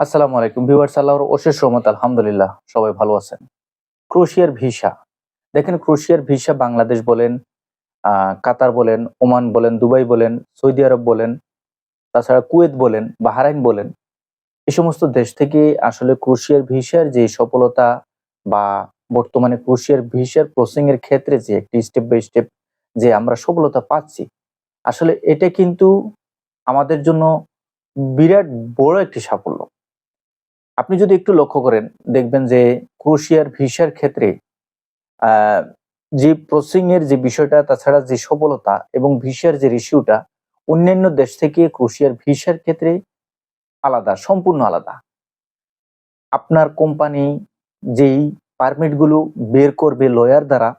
আসসালামু আলাইকুম ভিউয়ার্স, আল্লাহর অশেষ রহমত, আলহামদুলিল্লাহ সবাই ভালো আছেন। ক্রোয়েশিয়ার ভিসা, দেখেন ক্রোয়েশিয়ার ভিসা বাংলাদেশ বলেন, কাতার বলেন, ওমান বলেন, দুবাই বলেন, সৌদি আরব বলেন, তাছাড়া কুয়েত বলেন, বাহরাইন বলেন, এই সমস্ত দেশ থেকে আসলে ক্রোয়েশিয়ার ভিসার যে সফলতা বা বর্তমানে ক্রোয়েশিয়ার ভিসার প্রসেসিং এর ক্ষেত্রে যে একটি স্টেপ বাই স্টেপ যে আমরা সফলতা পাচ্ছি, আসলে এটা কিন্তু আমাদের জন্য বিরাট বড় একটি সাফল্য। আপনি যদি একটু লক্ষ্য করেন দেখবেন যে ক্রোয়েশিয়ার ভিসার ক্ষেত্রে আহ, যে প্রসেসিং এর যে বিষয়টা, তাছাড়া যে সফলতা এবং ভিসার যে রেশিওটা অন্যান্য দেশ থেকে ক্রোয়েশিয়ার ভিসার ক্ষেত্রে আলাদা, সম্পূর্ণ আলাদা। আপনার কোম্পানি যেই পারমিট গুলো বের করবে লয়ার দ্বারা,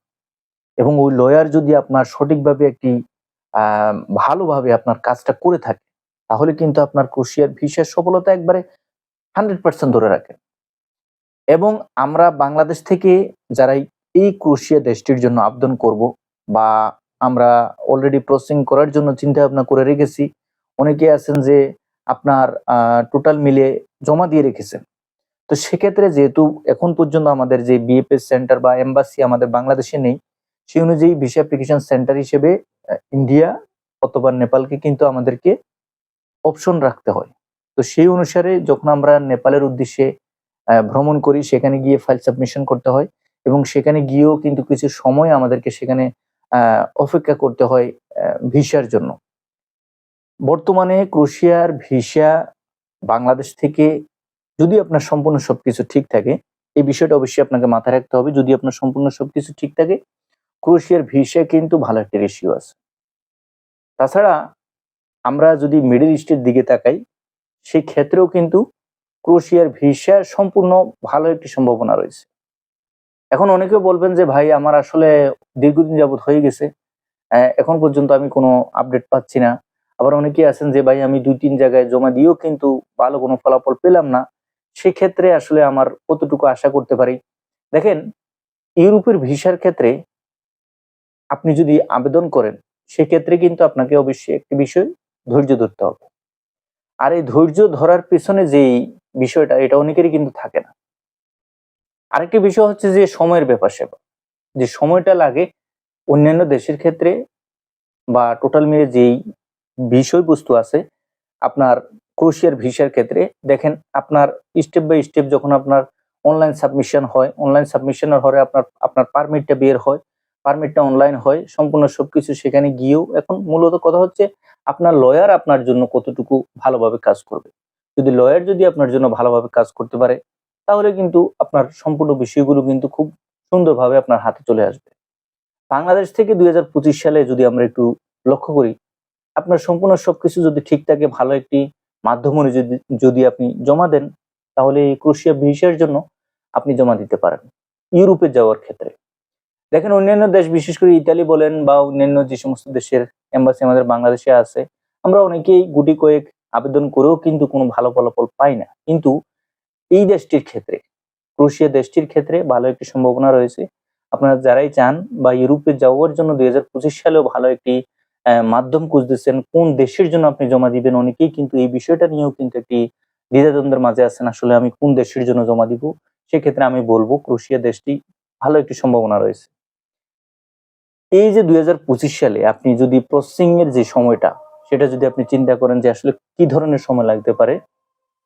এবং ওই লয়ার যদি আপনার সঠিকভাবে একটি আহ, ভালোভাবে আপনার কাজটা করে থাকে, তাহলে কিন্তু আপনার ক্রোয়েশিয়ার ভিসার সফলতা একবারে 100% ধরে রাখেন। এবং আমরা বাংলাদেশ থেকে যারা এই ক্রোয়েশিয়া দেশটির জন্য আবেদন করব, বা আমরা অলরেডি প্রসেসিং করার জন্য চিন্তা ভাবনা করে রেখেছি, অনেকে আছেন যে আপনার টোটাল মিলে জমা দিয়ে রেখেছেন। তো সেক্ষেত্রে যেহেতু এখন পর্যন্ত আমাদের যে বিএফএস সেন্টার বা এম্বাসি আমাদের বাংলাদেশে নেই, সেই অনুযায়ী ভিসা অ্যাপ্লিকেশন সেন্টার হিসেবে ইন্ডিয়া অথবা নেপালকে কিন্তু আমাদেরকে অপশন রাখতে হয়। তো সেই অনুসারে যখন আমরা নেপালের উদ্দেশ্যে ভ্রমণ করি, সেখানে গিয়ে ফাইল সাবমিশন করতে হয়, এবং সেখানে গিয়েও কিন্তু কিছু সময় আমাদেরকে সেখানে অপেক্ষা করতে হয় ভিসার জন্য। বর্তমানে ক্রোয়েশিয়ার ভিসা বাংলাদেশ থেকে, যদি আপনার সম্পূর্ণ সবকিছু ঠিক থাকে, এই বিষয়টা অবশ্যই আপনাকে মাথায় রাখতে হবে, যদি আপনার সম্পূর্ণ সবকিছু ঠিক থাকে, ক্রোয়েশিয়ার ভিসা কিন্তু ভালো একটা রেশিও আছে। তাছাড়া আমরা যদি মিডল ইস্টের দিকে তাকাই, সেই ক্ষেত্রেও কিন্তু ক্রোয়েশিয়ার ভিসা সম্পূর্ণ ভালো একটি সম্ভাবনা রয়েছে। এখন অনেকে বলবেন যে ভাই আমার আসলে দীর্ঘদিন যাবত হয়ে গেছে, এখন পর্যন্ত আমি কোনো আপডেট পাচ্ছি না। আবার অনেকেই আছেন যে ভাই আমি ২-৩ জায়গায় জমা দিয়েও কিন্তু ভালো কোনো ফলাফল পেলাম না। সেক্ষেত্রে আসলে আমার কতটুকু আশা করতে পারি? দেখেন, ইউরোপের ভিসার ক্ষেত্রে আপনি যদি আবেদন করেন, সেক্ষেত্রে কিন্তু আপনাকে অবশ্যই একটি বিষয় ধৈর্য ধরতে হবে। আর এই ধৈর্য ধরার পেছনে যেই বিষয়টা, এটা অনেকেরই কিন্তু থাকে না। আরেকটি বিষয় হচ্ছে যে সময়ের ব্যাপার-স্যাপার। যে সময়টা লাগে অন্যান্য দেশের ক্ষেত্রে, বা টোটাল মিলে যেই বিষয়বস্তু আছে আপনার ক্রোয়েশিয়ার ভিসার ক্ষেত্রে, দেখেন আপনার স্টেপ বাই স্টেপ যখন আপনার অনলাইন সাবমিশন হয়, অনলাইন সাবমিশনের হরে আপনার আপনার পারমিটটা বের হয়, পারমিটটা অনলাইন হয়, সম্পূর্ণ সবকিছু সেখানে গিয়েও এখন মূলত কথা হচ্ছে আপনার লয়ার আপনার জন্য কতটুকু ভালোভাবে কাজ করবে। যদি লয়ার যদি আপনার জন্য ভালোভাবে কাজ করতে পারে, তাহলে কিন্তু আপনার সম্পূর্ণ বিষয়গুলো কিন্তু খুব সুন্দরভাবে আপনার হাতে চলে আসবে। বাংলাদেশ থেকে ২০২৫ সালে যদি আমরা একটু লক্ষ্য করি, আপনার সম্পূর্ণ সবকিছু যদি ঠিক থাকে, ভালো একটি মাধ্যমে যদি যদি আপনি জমা দেন, তাহলে এই ক্রোয়েশিয়া ভিসার জন্য আপনি জমা দিতে পারেন ইউরোপে যাওয়ার ক্ষেত্রে। দেখেন অন্যান্য দেশ, বিশেষ করে ইতালি বলেন বা অন্যান্য যে সমস্ত দেশের এম্বাসি আমাদের বাংলাদেশে আছে, আমরা অনেকেই গুটি কয়েক আবেদন করেও কিন্তু কোনো ভালো ফলাফল পাই না। কিন্তু এই দেশটির ক্ষেত্রে, ক্রোয়েশিয়া দেশটির ক্ষেত্রে ভালো একটি সম্ভাবনা রয়েছে। আপনারা যারাই চান বা ইউরোপে যাওয়ার জন্য ২০২৫ সালেও ভালো একটি মাধ্যম খুঁজতেছেন, কোন দেশের জন্য আপনি জমা দিবেন, অনেকেই কিন্তু এই বিষয়টা নিয়েও কিন্তু একটি দ্বিধাদ্বন্দ্বের মাঝে আছেন, আসলে আমি কোন দেশের জন্য জমা দিব। সেক্ষেত্রে আমি বলবো ক্রোয়েশিয়া দেশটি ভালো একটি সম্ভাবনা রয়েছে। এই যে ২০২৫ সালে আপনি যদি প্রসেসিং এর যে সময়টা, সেটা যদি আপনি চিন্তা করেন যে আসলে কি ধরনের সময় লাগতে পারে,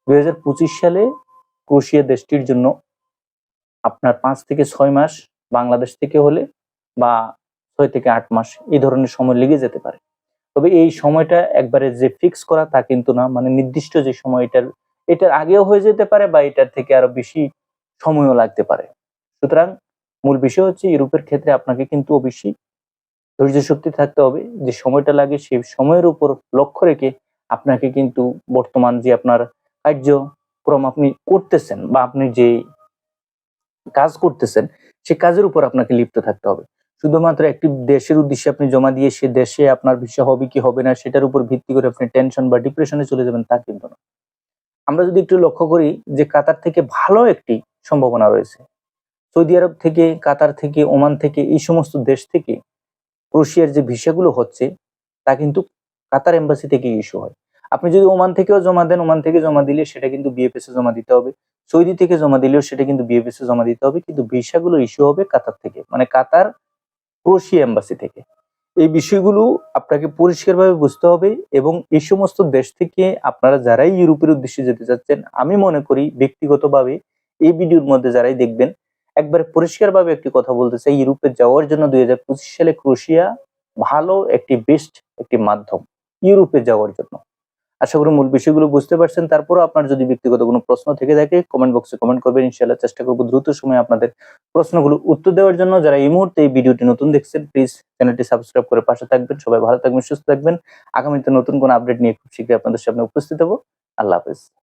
২০২৫ সালে ক্রোয়েশিয়া দেশটির জন্য আপনার ৫ থেকে ৬ মাস বাংলাদেশ থেকে হলে, বা ৬ থেকে ৮ মাস এই ধরনের সময় লেগে যেতে পারে। তবে এই সময়টা একবারে যে ফিক্স করা তা কিন্তু না। মানে নির্দিষ্ট যে সময়, এটার আগেও হয়ে যেতে পারে, বা এটার থেকে আরো বেশি সময়ও লাগতে পারে। সুতরাং মূল বিষয় হচ্ছে ইউরোপের ক্ষেত্রে আপনাকে কিন্তু অবশ্যই ধৈর্য শক্তি থাকতে হবে। যে সময়টা লাগে সেই সময়ের উপর লক্ষ্য রেখে আপনাকে কিন্তু বর্তমান যে আপনার কার্যক্রম আপনি করতেছেন, বা আপনি যে কাজ করতেছেন, সে কাজের উপর আপনাকে লিপ্ত থাকতে হবে। শুধুমাত্র একটি দেশের উদ্দেশ্যে আপনি জমা দিয়ে সে দেশে আপনার ভিসা হবে কি হবে না সেটার উপর ভিত্তি করে আপনি টেনশন বা ডিপ্রেশনে চলে যাবেন, তা কিন্তু না। আমরা যদি একটু লক্ষ্য করি যে কাতার থেকে ভালো একটি সম্ভাবনা রয়েছে। সৌদি আরব থেকে, কাতার থেকে, ওমান থেকে, এই সমস্ত দেশ থেকে ক্রোয়েশিয়ার যে ভিসাগুলো হচ্ছে, তা কিন্তু কাতার এম্বাসি থেকে ইস্যু হয়। আপনি যদি ওমান থেকেও জমা দেন, ওমান থেকে জমা দিলে সেটা কিন্তু বিএফএস এ জমা দিতে হবে। সৌদি থেকে জমা দিলেও সেটা কিন্তু বিএফএস এ জমা দিতে হবে। কিন্তু ভিসাগুলো ইস্যু হবে কাতার থেকে, মানে কাতার ক্রোয়েশিয়া এম্বাসি থেকে। এই বিষয়গুলো আপনাকে পরিষ্কারভাবে বুঝতে হবে এবং এই সমস্ত দেশ থেকে আপনারা যারাই ইউরোপের উদ্দেশ্যে যেতে চাচ্ছেন, আমি মনে করি ব্যক্তিগতভাবে এই ভিডিওর মধ্যে যারাই দেখবেন, একবারে পরিষ্কারভাবে একটি কথা বলতে চাই, ইউরোপে যাওয়ার জন্য 2025 সালে ক্রোয়েশিয়া ভালো একটি বেস্ট একটি মাধ্যম ইউরোপে যাওয়ার জন্য। আশা করি মূল বিষয়গুলো বুঝতে পারছেন। তারপরও আপনার যদি ব্যক্তিগত কোনো প্রশ্ন থেকে থাকে কমেন্ট বক্সে কমেন্ট করবেন, ইনশাআল্লাহ চেষ্টা করব দ্রুত সময়ে আপনাদের প্রশ্নগুলো উত্তর দেওয়ার জন্য। যারা এই মুহূর্তে এই ভিডিওটি নতুন দেখছেন প্লিজ চ্যানেলটি সাবস্ক্রাইব করে পাশে থাকবেন। সবাই ভালো থাকবেন, সুস্থ থাকবেন। আগামীতে নতুন কোনো আপডেট নিয়ে খুব শীঘ্রই আপনাদের সামনে উপস্থিত হব। আল্লাহ হাফেজ।